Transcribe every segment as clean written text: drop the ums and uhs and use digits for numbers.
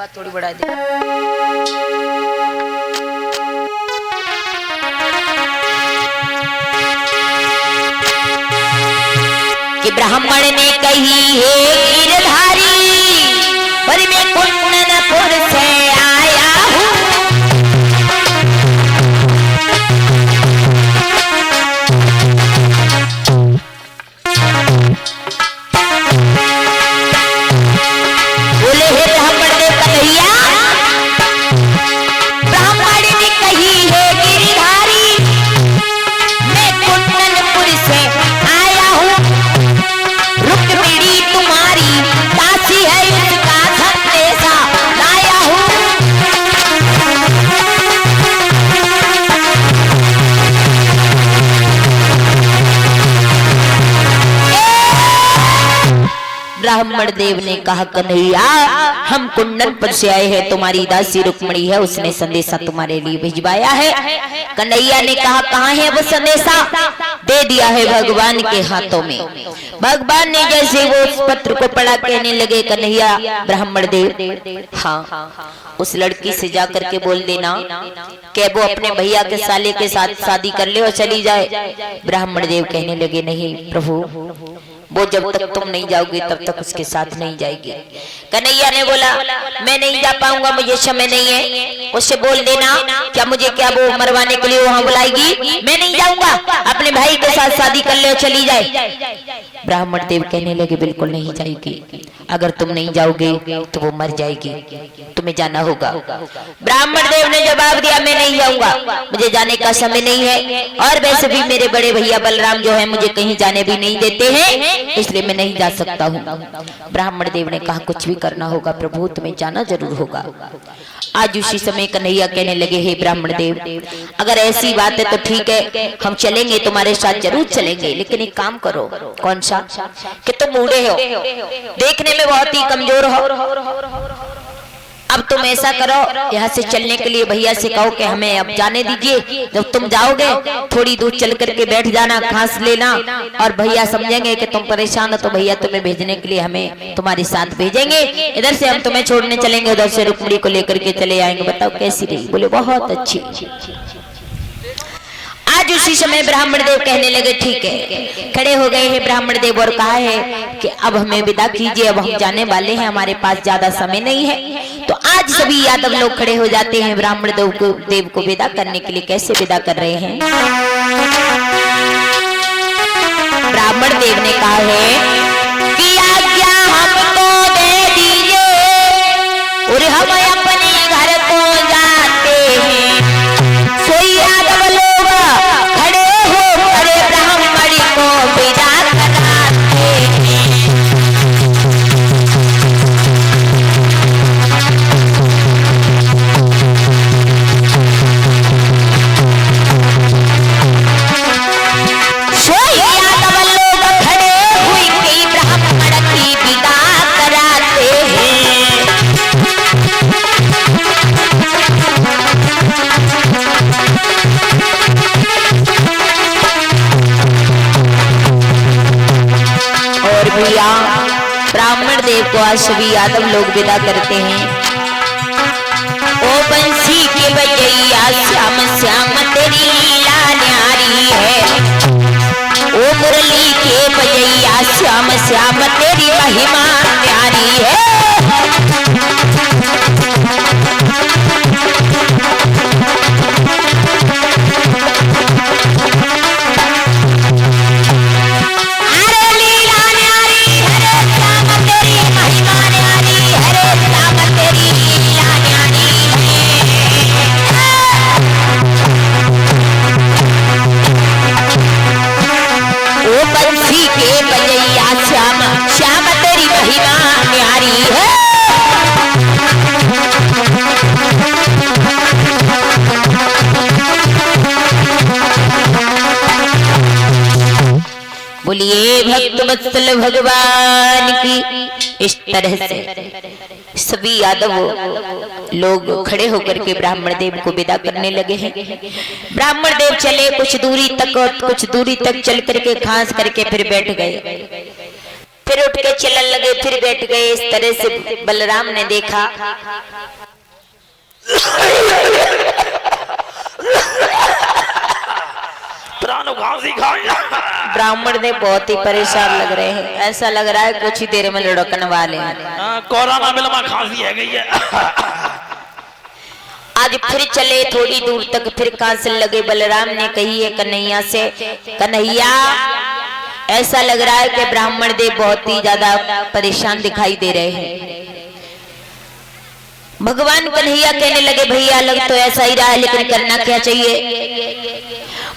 आवाज थोड़ी बढ़ा दे। कि ब्राह्मण ने कही है गिरधारी, पर मैं कुंदनपुर से आया हूँ। बोले हे ब्राह्मण ने कन्हैया, ब्राह्मण ने कही है गिरधारी, मैं कुंदनपुर से आया हूँ। रुक्मिणी तुम्हारी दासी है, इसका संदेशा लाया हूँ। ब्राह्मण देव ने कहा कन्हैया, हम कुंदनपुर से आए हैं, तुम्हारी दासी रुक्मिणी है, उसने संदेशा तुम्हारे लिए भिजवाया है। कन्हैया ने कहा कहाँ है वो संदेशा? दे दिया है भगवान के हाथों में। भगवान ने जैसे वो उस पत्र को पढ़ा, कहने लगे कन्हैया ब्राह्मण देव, हाँ उस लड़की से जाकर के बोल देना कि वो अपने भैया के साले के साथ शादी कर ले और चली जाए। ब्राह्मण देव कहने लगे नहीं प्रभु, वो जब तक तुम नहीं जाओगे तब तक उसके साथ नहीं जाएगी। कन्हैया ने बोला मैं नहीं जा पाऊंगा, मुझे समय नहीं है, उससे बोल देना क्या मुझे क्या वो मरवाने के लिए वहां बुलाएगी, मैं नहीं जाऊंगा, अपने भाई के साथ शादी कर ले और चली जाए। ब्राह्मण देव कहने लगे बिल्कुल नहीं जाएगी, अगर तुम नहीं जाओगे तो वो मर जाएगी, तुम्हें जाना होगा। ब्राह्मण देव ने जवाब दिया मैं नहीं जाऊंगा, मुझे जाने का समय नहीं है, और वैसे भी मेरे बड़े भैया बलराम जो है मुझे कहीं जाने भी नहीं देते हैं, इसलिए मैं नहीं जा सकता हूँ। ब्राह्मण देव ने कहा कुछ भी करना होगा प्रभु, तुम्हें जाना जरूर होगा। आज उसी समय कन्हैया कहने लगे हे ब्राह्मण देव, अगर ऐसी बात है तो ठीक है, हम चलेंगे, तुम्हारे साथ जरूर चलेंगे, लेकिन एक काम करो। कौन सा? कि तुम बूढ़े हो, देखने में बहुत ही कमजोर हो, अब तुम ऐसा करो, यहाँ से चलने के लिए भैया से कहो कि हमें अब जाने दीजिए। जब तुम जाओगे थोड़ी दूर चल करके बैठ जाना, खांस लेना, और भैया समझेंगे कि तुम परेशान हो तो भैया तुम्हें भेजने के लिए हमें तुम्हारे साथ भेजेंगे, इधर से हम तुम्हें छोड़ने चलेंगे, उधर से रुक्मिणी को लेकर के चले आएंगे। बताओ कैसी रही? बोले बहुत अच्छी। आज उसी समय ब्राह्मण देव कहने लगे ठीक है। खड़े हो गए हैं ब्राह्मण देव और कहा है कि अब हमें विदा कीजिए, अब हम जाने वाले हैं, हमारे पास ज्यादा समय नहीं है। तो आज सभी यादव लोग खड़े हो जाते हैं ब्राह्मण देव को विदा करने के लिए। कैसे विदा कर रहे हैं? ब्राह्मण देव ने कहा है कि आज्ञा हमको दे दीजिए और हम अपने घर को जाते हैं। सोई यादव लोग खड़े हो खड़े ब्राह्मण को विदा कराते हैं। ब्राह्मण देव को आज सभी यादव लोग विदा करते हैं। ओ बंसी के बजैया श्याम श्याम तेरी लीला न्यारी है, ओ मुरली के बजैया श्याम श्याम तेरी महिमा न्यारी है। श्याम तेरी महिमा न्यारी है। बोलिए भक्त वत्सल भगवान की। इस तरह से सभी यादव लोग खड़े होकर के ब्राह्मण देव को विदा करने लगे हैं। ब्राह्मण देव चले कुछ दूरी तक, और कुछ दूरी तक चल करके खांस करके फिर बैठ गए। फिर उठ के चलने लगे, फिर बैठ गए। इस तरह से बलराम ने देखा ब्राह्मण देव बहुत ही परेशान लग रहे हैं। ऐसा लग रहा है कुछ ही देर में लुढ़कने वाले हैं। कोरोना में खांसी है गई है। आज फिर चले थोड़ी दूर तक, फिर कांसल लगे। बलराम ने कही है कन्हैया से, कन्हैया ऐसा लग रहा है कि ब्राह्मण देव बहुत ही ज्यादा परेशान दिखाई दे रहे हैं। भगवान कन्हैया कहने लगे भैया लग तो ऐसा ही रहा है, लेकिन करना क्या चाहिए।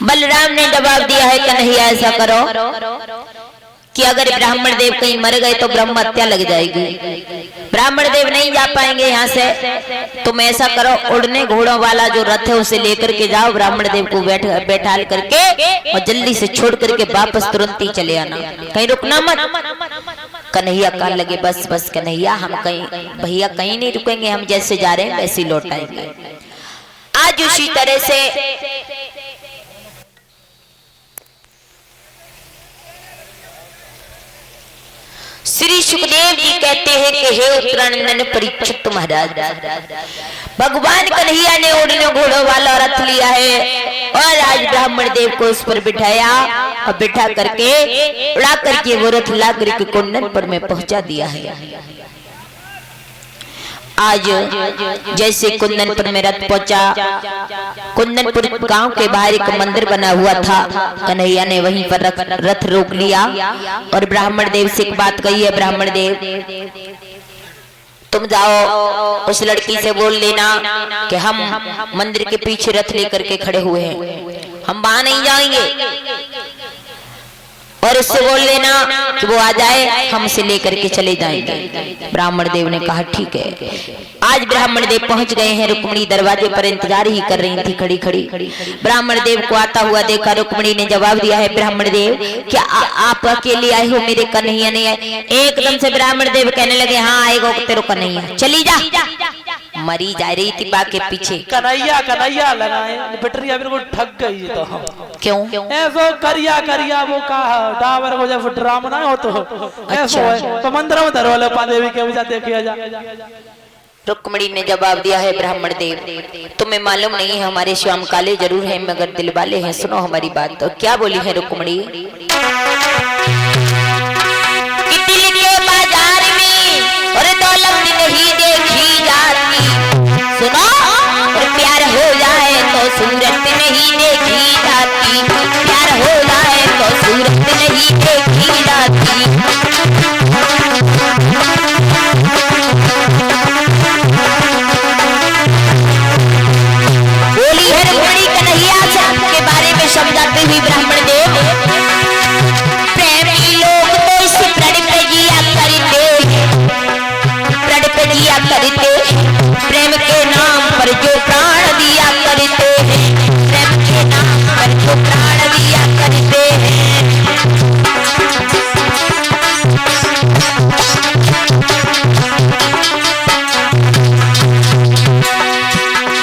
बलराम ने जवाब दिया है कन्हैया ऐसा करो कि अगर ब्राह्मण देव कहीं मर गए तो ब्रह्म हत्या लग जाएगी, ब्राह्मण देव नहीं जा पाएंगे यहाँ से। तुम ऐसा करो, उड़ने घोड़ों वाला जो रथ है उसे लेकर के जाओ, ब्राह्मण देव को बैठाल करके और जल्दी से छोड़ करके वापस तुरंत ही चले आना, कहीं रुकना मत। कन्हैया कहने लगे बस बस कन्हैया, हम कहीं भैया कहीं नहीं रुकेंगे, हम जैसे जा रहे हैं वैसे लौट आएंगे। आज उसी तरह से श्री सुखदेव जी कहते हैं कि हे उत्तरानंदन परीक्षित महाराज, भगवान कन्हैया ने उड़ने घोड़ों वाला रथ लिया है और आज ब्राह्मण देव को उस पर बिठाया और बिठा करके उड़ा करके वो रथ ला करके कुंडनपुर में पहुंचा दिया है। आज जैसे कुंदनपुर में रथ पहुंचा, कुंदनपुर गांव के बाहर एक मंदिर बना हुआ था। कन्हैया ने वहीं पर रथ रोक लिया और ब्राह्मण देव से एक बात कही है, ब्राह्मण देव तुम जाओ उस लड़की से बोल लेना कि हम मंदिर के पीछे रथ लेकर के खड़े हुए हैं, हम वहां नहीं जाएंगे, और उससे बोल लेना कि वो आ जाए, हम उसे लेकर के चले जाएंगे। ब्राह्मण देव ने कहा ठीक है। आज ब्राह्मण देव पहुंच गए हैं, रुक्मिणी दरवाजे पर इंतजार ही कर रही थी खड़ी खड़ी। ब्राह्मण देव को आता हुआ देखा, रुक्मिणी ने जवाब दिया है ब्राह्मण देव क्या आप अकेले आए हो, मेरे कन्हैया नहीं आए। एकदम से ब्राह्मण देव कहने लगे हाँ आएगा तेरे कन्हैया, चली जा। मरी जा रही थी बा के पीछे, कन्हैया कन्हैया लगाए बिटरिया बिल्कुल ठग गई। तो क्यों ऐसो करिया करिया वो कहा डावर को जब ड्रामा ना हो तो ऐसो है तो मंदिर में धरवाले पा देवी के वजह देखिया जा। रुक्मिणी ने जवाब दिया है ब्राह्मण देव तुम्हें मालूम नहीं है हमारे श्याम काले जरूर हैं मगर दिल वाले हैं, सुनो हमारी बात। तो क्या बोली है रुक्मिणी, दिल के बाजार में और दौलत नहीं देखी जाती, सुनो और प्यार हो जाए तो सूरत नहीं देखी जाती, प्यार हो जाए तो सूरत नहीं देखी जाती। बोली है रुक्मिणी कन्हैया के बारे में समझाते हुए ब्राह्मण देव, प्रेमी लोग तो इस प्रण पे जिया करते, प्रण पे जिया करते, प्रेम के नाम पर जो प्राण दिया करते हैं, प्रेम के नाम पर जो प्राण दिया करते हैं।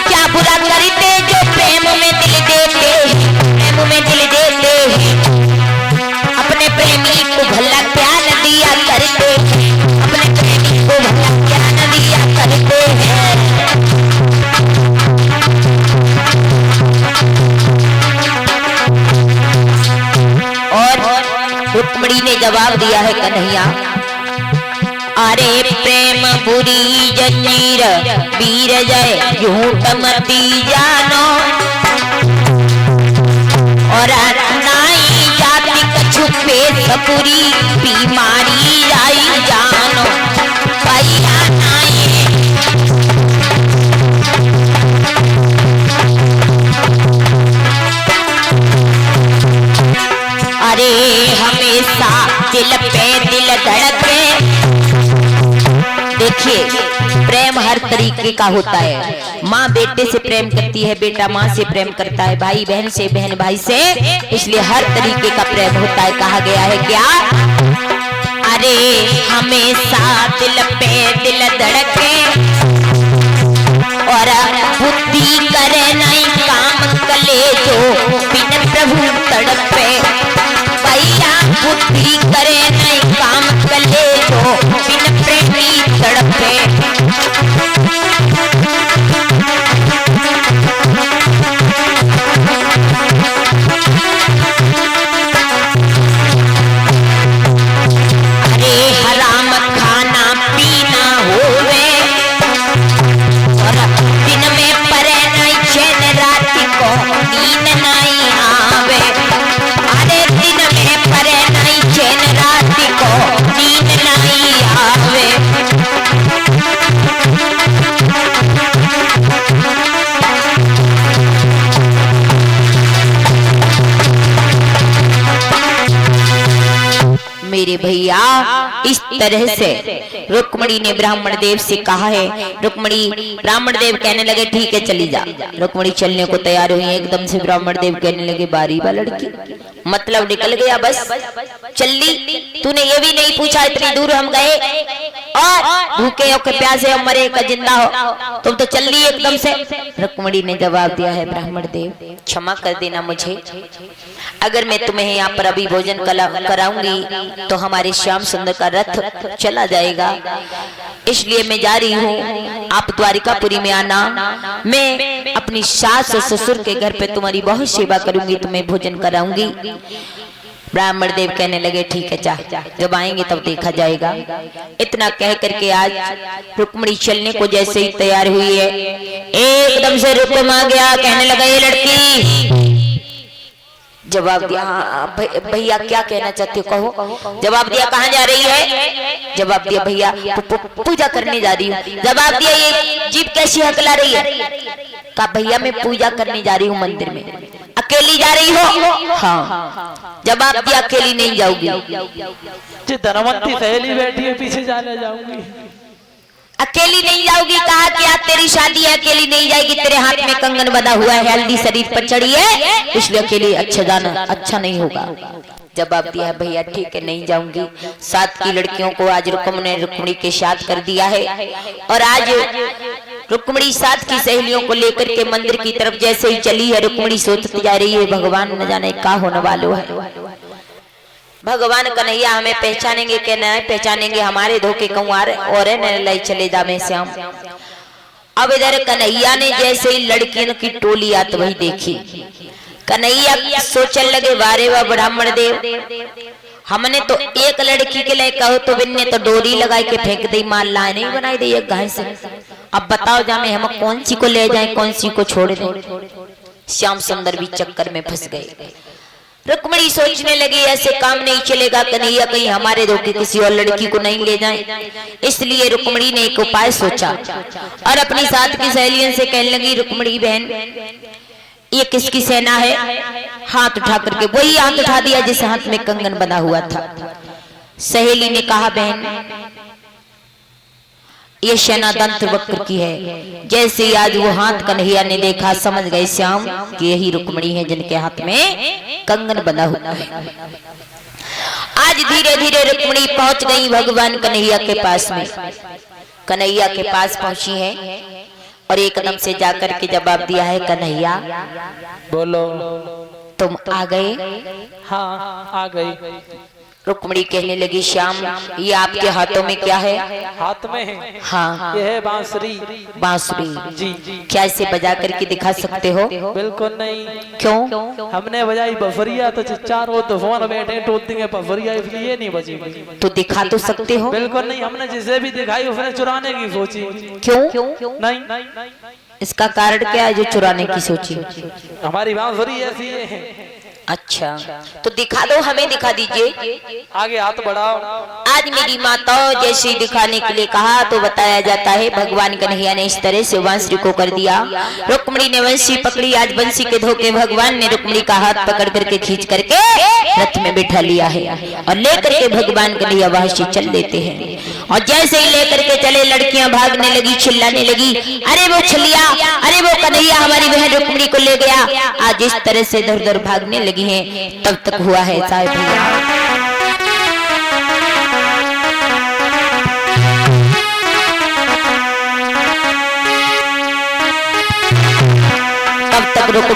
क्या बुरा करते जो प्रेम में दिल देते, प्रेम में दिल देते, अपने प्रेमी को भला क्या न दिया करते, अपने प्रेमी को भला क्या न दिया करते हैं। और रुक्मिणी ने जवाब दिया है कन्हैया, अरे प्रेम बुरी जंजीर वीर जय झूठ मती जानो, और नाई जाति कछु पे सपुरी बीमारी आई जानो, भैया नाई अरे हमेशा दिल पे दिल धड़के। देखिए प्रेम हर तरीके का होता है, माँ बेटे से प्रेम करती है, बेटा माँ से प्रेम करता है, भाई बहन से, बहन भाई से, इसलिए हर तरीके का प्रेम होता है। कहा गया है क्या, अरे हमेशा दिल पे दिल धड़के और बुद्धि करे नहीं काम कले जो बिन प्रभु तड़पे, भैया बुद्धि करे नहीं काम कले मेरे भैया इस तरह से रुक्मणी ने ब्राह्मण देव से कहा है। रुक्मणी ब्राह्मण देव कहने लगे ठीक है चली जा। रुक्मणी चलने को तैयार हुई। एकदम से ब्राह्मण देव कहने लगे बारी बा लड़की, मतलब निकल गया बस चली। तूने ये भी नहीं पूछा इतनी दूर हम गए और भूखे हो के प्यासे हो मरे का जिंदा हो, तुम तो चल ली एकदम से। रुक्मणी ने जवाब दिया है ब्राह्मण देव क्षमा कर देना मुझे, अगर मैं तुम्हें यहाँ पर अभी भोजन कराऊंगी तो हमारे श्याम सुंदर का रथ चला जाएगा, इसलिए मैं जा रही हूँ। आप द्वारिकापुरी में आना, मैं अपनी सास और ससुर के घर पे तुम्हारी बहुत सेवा करूंगी, तुम्हें भोजन कराऊंगी। ब्राह्मण देव कहने लगे ठीक है जा, जब आएंगे तब देखा जाएगा। इतना कह करके आज रुक्मणी चलने को जैसे ही तैयार हुई है, एकदम से रुक्म आ गया। कहने लगा ये लड़की, जवाब दिया हाँ भैया क्या कहना चाहते हो कहो। जवाब दिया कहाँ जा रही है। जवाब दिया भैया पूजा करने जा रही हूँ। जवाब दिया ये जीभ कैसी हकला रही है। कहा भैया मैं पूजा करने जा रही हूँ मंदिर में। अकेली जा रही हो। हाँ। जवाब दिया अकेली नहीं जाऊंगी, धनवंती सहेली बैठी है पीछे जाने जाऊंगी। अकेली नहीं जाऊंगी। कहा कि आज तेरी शादी है अकेली नहीं जाएगी, तेरे हाथ में कंगन बंधा हुआ है, हल्दी शरीर पर चढ़ी है, इसलिए अकेली अच्छा जाना अच्छा नहीं होगा। जवाब दिया है भैया ठीक है नहीं जाऊंगी। 7 की लड़कियों को आज रुक्मणी ने रुक्मणी के साथ कर दिया है और आज रुक्मणी 7 की सहेलियों को लेकर के मंदिर की तरफ जैसे ही चली है, रुक्मणी सोचती जा रही है भगवान न जाने क्या होने वाला है। भगवान कन्हैया हमें पहचानेंगे कि नहीं पहचानेंगे, हमारे धोखे कुंवार और न चले जा में श्याम। अब इधर कन्हैया ने जैसे ही लड़कियों की टोली आती वही देखी, कन्हैया सोचने लगे वारे वाह ब्राह्मण देव, हमने तो एक लड़की के लिए कहो तो बिन्ने तो डोरी लगाई के फेंक दी, माल लाए नहीं बनाई दी एक गाय से। अब बताओ जामे हम कौन सी को ले जाए कौन सी को छोड़ दें। श्याम सुंदर भी चक्कर में फंस गए। रुक्मणी सोचने लगी ऐसे काम नहीं चलेगा, कन्हैया कहीं हमारे धोखे किसी और लड़की को नहीं ले जाए। इसलिए रुक्मणी ने एक उपाय सोचा और अपनी 7 की सहेलियों से कहने लगी रुक्मणी बहन ये किसकी सेना है। हाथ उठा करके वही हाथ उठा दिया जिस हाथ में कंगन बंधा हुआ था। सहेली ने कहा बहन ये सेना दंत वक्र की है। जैसे ही आज वो हाथ कन्हैया ने देखा समझ गए श्याम कि यही रुक्मणी है जिनके हाथ में कंगन बंधा हुआ है। आज धीरे धीरे रुक्मणी पहुंच गई भगवान कन्हैया के पास में। कन्हैया के पास पहुंची है और एकदम से जाकर के जवाब दिया है कन्हैया बोलो तुम आ गए। हाँ आ गई। रुक्मणी कहने लगी श्याम ये आपके हाथों में क्या है। हाथ में है हाँ ये है बांसुरी। बांसुरी जी जी। क्या इसे बजा करके दिखा सकते हो। बिल्कुल नहीं। क्यों। हमने बजाई बफरिया तो चारों तूफान बैठे टोट देंगे बफरिया, इसलिए नहीं बजी। तो दिखा तो सकते हो। बिल्कुल नहीं, हमने जिसे भी दिखाई उसने चुराने की सोची। क्यों। नहीं इसका कारण क्या है जो चुराने की सोची। हमारी बांसुरी ऐसी है। अच्छा तो दिखा दो, हमें दिखा दीजिए। आगे हाथ बढ़ाओ। आज मेरी माताओं जैसे दिखाने के लिए कहा तो बताया जाता है भगवान कन्हैया ने इस तरह से वंशी को कर दिया। रुक्मणी ने वंशी पकड़ी, आज वंशी के धोखे भगवान ने रुक्मणी का हाथ पकड़ करके खींच करके रथ में बिठा लिया है और लेकर के भगवान कन्हैया वहां से चल देते हैं। और जैसे ही लेकर के चले लड़कियां भागने लगी, चिल्लाने लगी अरे वो छलिया, अरे वो कन्हैया हमारी बहन रुक्मणी को ले गया। आज इस तरह से इधर उधर भागने लगी है। तब तक हुआ है साहब भैया तब तक रुक